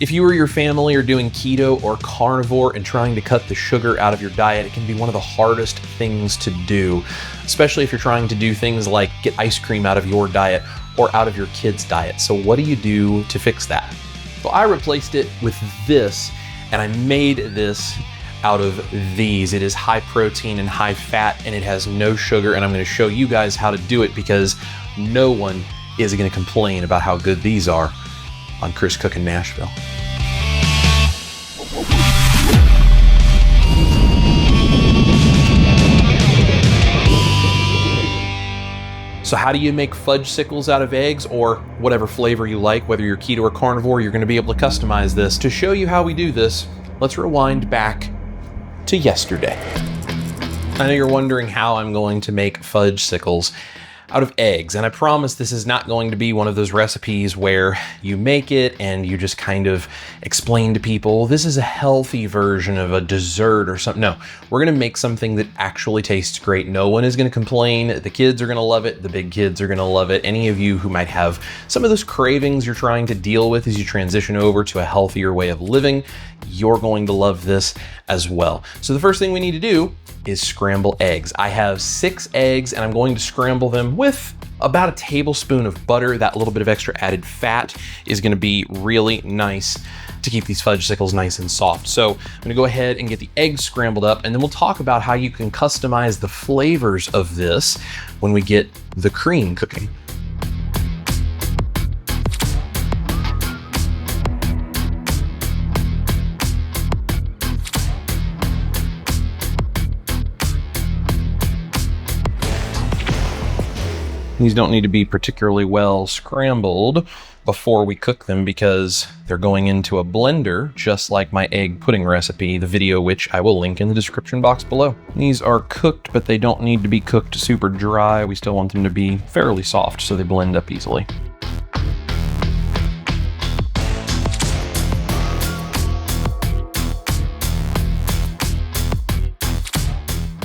If you or your family are doing keto or carnivore and trying to cut the sugar out of your diet, it can be one of the hardest things to do, especially if you're trying to do things like get ice cream out of your diet or out of your kids' diet. So what do you do to fix that? Well, I replaced it with this, and I made this out of these. It is high protein and high fat, and it has no sugar, and I'm going to show you guys how to do it because no one is going to complain about how good these are on Chris Cook in Nashville. So how do you make Fudgesicles out of eggs or whatever flavor you like? Whether you're keto or carnivore, you're going to be able to customize this. To show you how we do this, let's rewind back to yesterday. I know you're wondering how I'm going to make Fudgesicles out of eggs, and I promise this is not going to be one of those recipes where you make it and you just kind of explain to people, this is a healthy version of a dessert or something. No, we're gonna make something that actually tastes great. No one is gonna complain. The kids are gonna love it. The big kids are gonna love it. Any of you who might have some of those cravings you're trying to deal with as you transition over to a healthier way of living, you're going to love this as well. So the first thing we need to do is scramble eggs. I have 6 eggs and I'm going to scramble them with about a tablespoon of butter. That little bit of extra added fat is gonna be really nice to keep these Fudgesicles nice and soft. So I'm gonna go ahead and get the eggs scrambled up, and then we'll talk about how you can customize the flavors of this when we get the cream cooking. These don't need to be particularly well scrambled before we cook them because they're going into a blender, just like my egg pudding recipe, the video which I will link in the description box below. These are cooked, but they don't need to be cooked super dry. We still want them to be fairly soft so they blend up easily.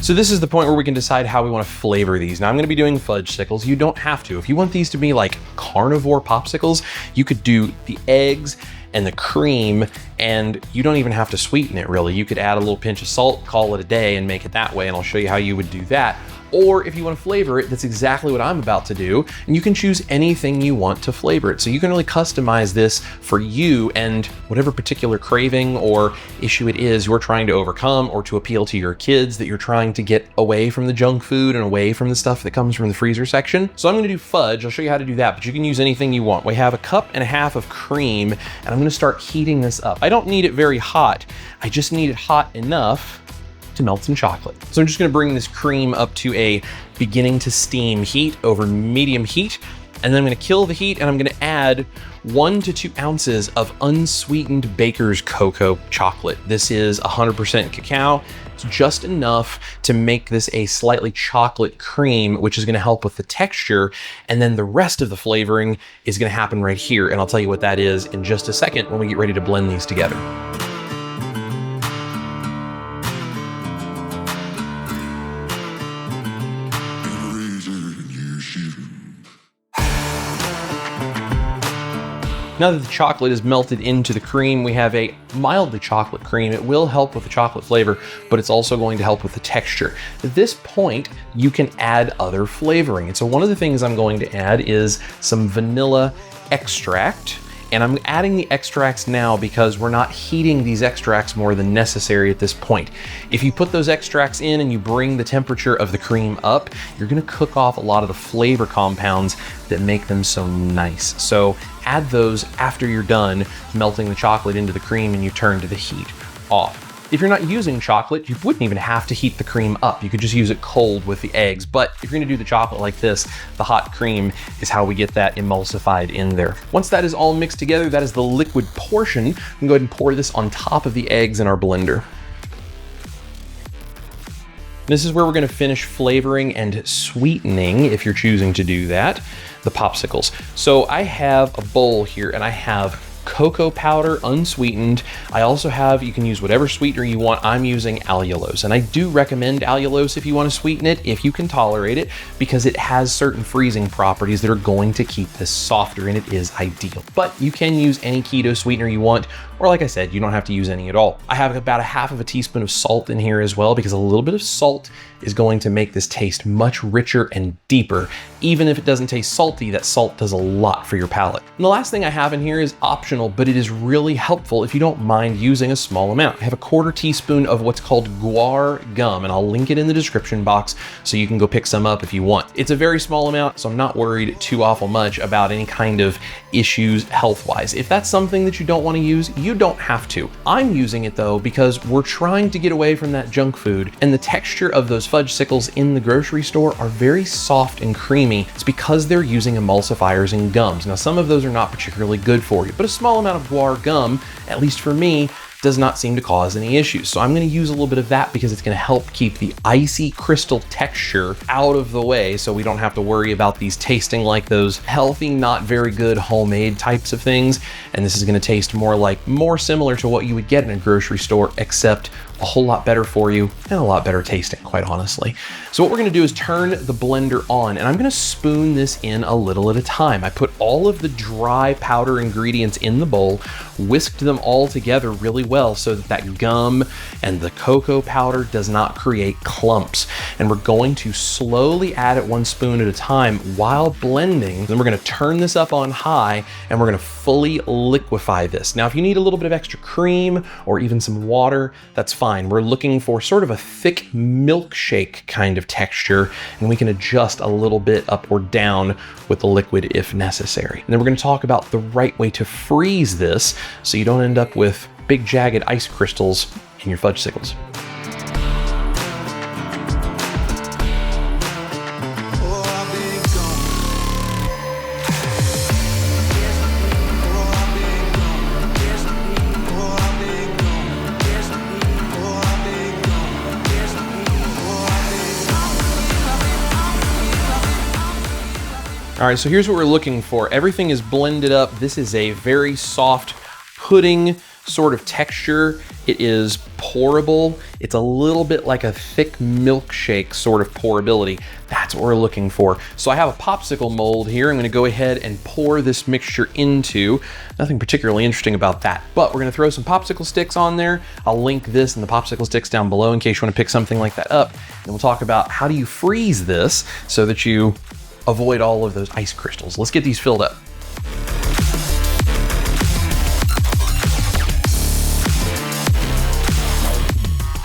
So this is the point where we can decide how we want to flavor these. Now I'm going to be doing Fudgesicles. You don't have to. If you want these to be like carnivore popsicles, you could do the eggs and the cream, and you don't even have to sweeten it really. You could add a little pinch of salt, call it a day, and make it that way, and I'll show you how you would do that. Or if you want to flavor it, that's exactly what I'm about to do, and you can choose anything you want to flavor it. So you can really customize this for you and whatever particular craving or issue it is you're trying to overcome, or to appeal to your kids that you're trying to get away from the junk food and away from the stuff that comes from the freezer section. So I'm going to do fudge. I'll show you how to do that, but you can use anything you want. We have 1.5 cups of cream, and I'm going to start heating this up. I don't need it very hot. I just need it hot enough to melt some chocolate. So I'm just gonna bring this cream up to a beginning to steam heat over medium heat, and then I'm gonna kill the heat, and I'm gonna add 1 to 2 ounces of unsweetened baker's cocoa chocolate. This is 100% cacao. It's just enough to make this a slightly chocolate cream, which is gonna help with the texture, and then the rest of the flavoring is gonna happen right here, and I'll tell you what that is in just a second when we get ready to blend these together. Now that the chocolate is melted into the cream, we have a mildly chocolate cream. It will help with the chocolate flavor, but it's also going to help with the texture. At this point, you can add other flavoring. And so one of the things I'm going to add is some vanilla extract. And I'm adding the extracts now because we're not heating these extracts more than necessary at this point. If you put those extracts in and you bring the temperature of the cream up, you're gonna cook off a lot of the flavor compounds that make them so nice. So add those after you're done melting the chocolate into the cream and you turn to the heat off. If you're not using chocolate, you wouldn't even have to heat the cream up. You could just use it cold with the eggs. But if you're gonna do the chocolate like this, the hot cream is how we get that emulsified in there. Once that is all mixed together, that is the liquid portion. We can go ahead and pour this on top of the eggs in our blender. This is where we're gonna finish flavoring and sweetening, if you're choosing to do that, the popsicles. So I have a bowl here and I have cocoa powder, unsweetened. I also have, you can use whatever sweetener you want. I'm using allulose, and I do recommend allulose if you want to sweeten it, if you can tolerate it, because it has certain freezing properties that are going to keep this softer, and it is ideal. But you can use any keto sweetener you want, or like I said, you don't have to use any at all. I have about a half of a teaspoon of salt in here as well, because a little bit of salt is going to make this taste much richer and deeper. Even if it doesn't taste salty, that salt does a lot for your palate. And the last thing I have in here is optional, but it is really helpful if you don't mind using a small amount. I have a 1/4 teaspoon of what's called guar gum, and I'll link it in the description box so you can go pick some up if you want. It's a very small amount, so I'm not worried too awful much about any kind of issues health-wise. If that's something that you don't want to use, you don't have to. I'm using it though because we're trying to get away from that junk food, and the texture of those Fudgesicles in the grocery store are very soft and creamy. It's because they're using emulsifiers and gums. Now, some of those are not particularly good for you, but a small amount of guar gum, at least for me, does not seem to cause any issues. So I'm gonna use a little bit of that because it's gonna help keep the icy crystal texture out of the way, so we don't have to worry about these tasting like those healthy, not very good homemade types of things. And this is gonna taste more similar to what you would get in a grocery store, except a whole lot better for you and a lot better tasting, quite honestly. So what we're gonna do is turn the blender on, and I'm gonna spoon this in a little at a time. I put all of the dry powder ingredients in the bowl, whisked them all together really well so that that gum and the cocoa powder does not create clumps. And we're going to slowly add it 1 spoon at a time while blending. Then we're gonna turn this up on high, and we're gonna fully liquefy this. Now, if you need a little bit of extra cream or even some water, that's fine. We're looking for sort of a thick milkshake kind of texture, and we can adjust a little bit up or down with the liquid if necessary. And then we're gonna talk about the right way to freeze this so you don't end up with big jagged ice crystals in your Fudgesicles. All right, so here's what we're looking for. Everything is blended up. This is a very soft pudding sort of texture. It is pourable. It's a little bit like a thick milkshake sort of pourability. That's what we're looking for. So I have a popsicle mold here. I'm gonna go ahead and pour this mixture into. Nothing particularly interesting about that, but we're gonna throw some popsicle sticks on there. I'll link this and the popsicle sticks down below in case you wanna pick something like that up. And we'll talk about how do you freeze this so that you avoid all of those ice crystals. Let's get these filled up.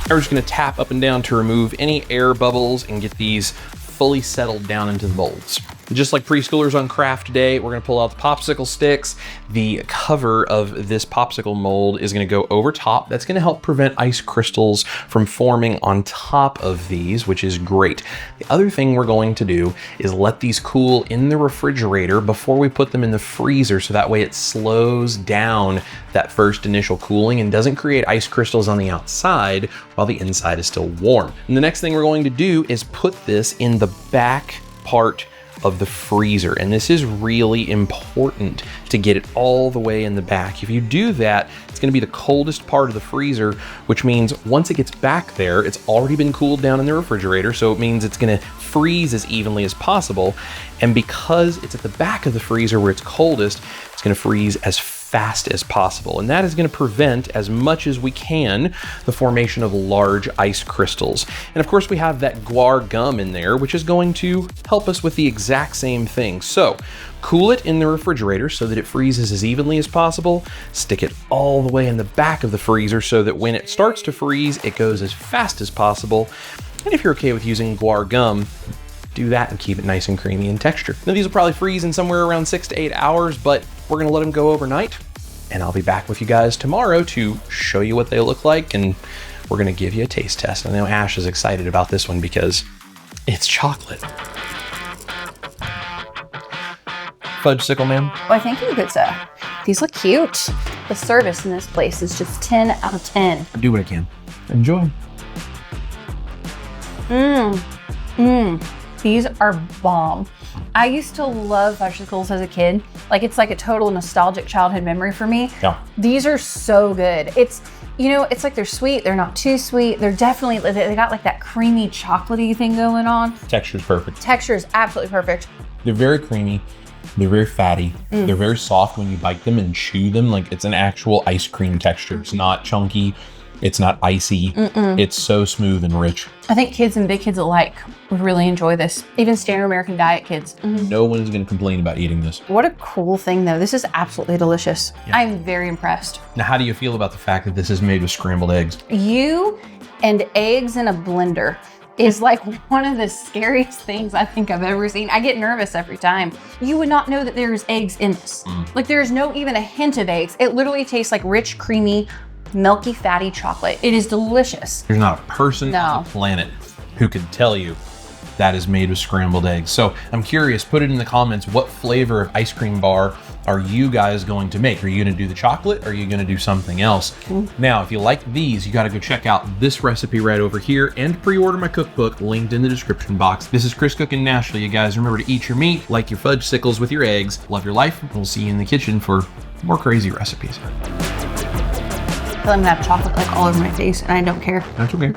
We're just gonna tap up and down to remove any air bubbles and get these fully settled down into the molds. Just like preschoolers on craft day, we're gonna pull out the popsicle sticks. The cover of this popsicle mold is gonna go over top. That's gonna help prevent ice crystals from forming on top of these, which is great. The other thing we're going to do is let these cool in the refrigerator before we put them in the freezer, so that way it slows down that first initial cooling and doesn't create ice crystals on the outside while the inside is still warm. And the next thing we're going to do is put this in the back part of the freezer. And this is really important to get it all the way in the back. If you do that, it's gonna be the coldest part of the freezer, which means once it gets back there, it's already been cooled down in the refrigerator. So it means it's gonna freeze as evenly as possible. And because it's at the back of the freezer where it's coldest, it's gonna freeze as fast as possible. And that is going to prevent, as much as we can, the formation of large ice crystals. And of course we have that guar gum in there, which is going to help us with the exact same thing. So cool it in the refrigerator so that it freezes as evenly as possible. Stick it all the way in the back of the freezer so that when it starts to freeze, it goes as fast as possible. And if you're okay with using guar gum, do that and keep it nice and creamy in texture. Now these will probably freeze in somewhere around 6 to 8 hours, but we're gonna let them go overnight, and I'll be back with you guys tomorrow to show you what they look like, and we're gonna give you a taste test. I know Ash is excited about this one because it's chocolate. Fudgesicle man. Well, thank you, pizza. These look cute. The service in this place is just 10 out of 10. Do what I can. Enjoy. These are bomb. I used to love Fudgesicles as a kid. Like, it's like a total nostalgic childhood memory for me. Yeah. These are so good. It's, you know, it's like they're sweet. They're not too sweet. They're definitely, they got like that creamy chocolatey thing going on. Texture's perfect. Texture is absolutely perfect. They're very creamy. They're very fatty. They're very soft when you bite them and chew them. Like, it's an actual ice cream texture. It's not chunky. It's not icy. It's so smooth and rich. I think kids and big kids alike would really enjoy this. Even standard American diet kids. No one is going to complain about eating this. What a cool thing though. This is absolutely delicious. Yeah. I'm very impressed. Now, how do you feel about the fact that this is made with scrambled eggs? You and eggs in a blender is like one of the scariest things I think I've ever seen. I get nervous every time. You would not know that there's eggs in this. Like, there's no even a hint of eggs. It literally tastes like rich, creamy, milky, fatty chocolate. It is delicious. There's not a person on the planet who could tell you that is made with scrambled eggs. So I'm curious, put it in the comments, what flavor of ice cream bar are you guys going to make? Are you gonna do the chocolate or are you gonna do something else? Now, if you like these, you gotta go check out this recipe right over here and pre-order my cookbook linked in the description box. This is Chris Cook in Nashville. You guys remember to eat your meat, like your Fudgesicles with your eggs, love your life, and we'll see you in the kitchen for more crazy recipes. I feel like I'm gonna have chocolate like all over my face and I don't care. That's okay.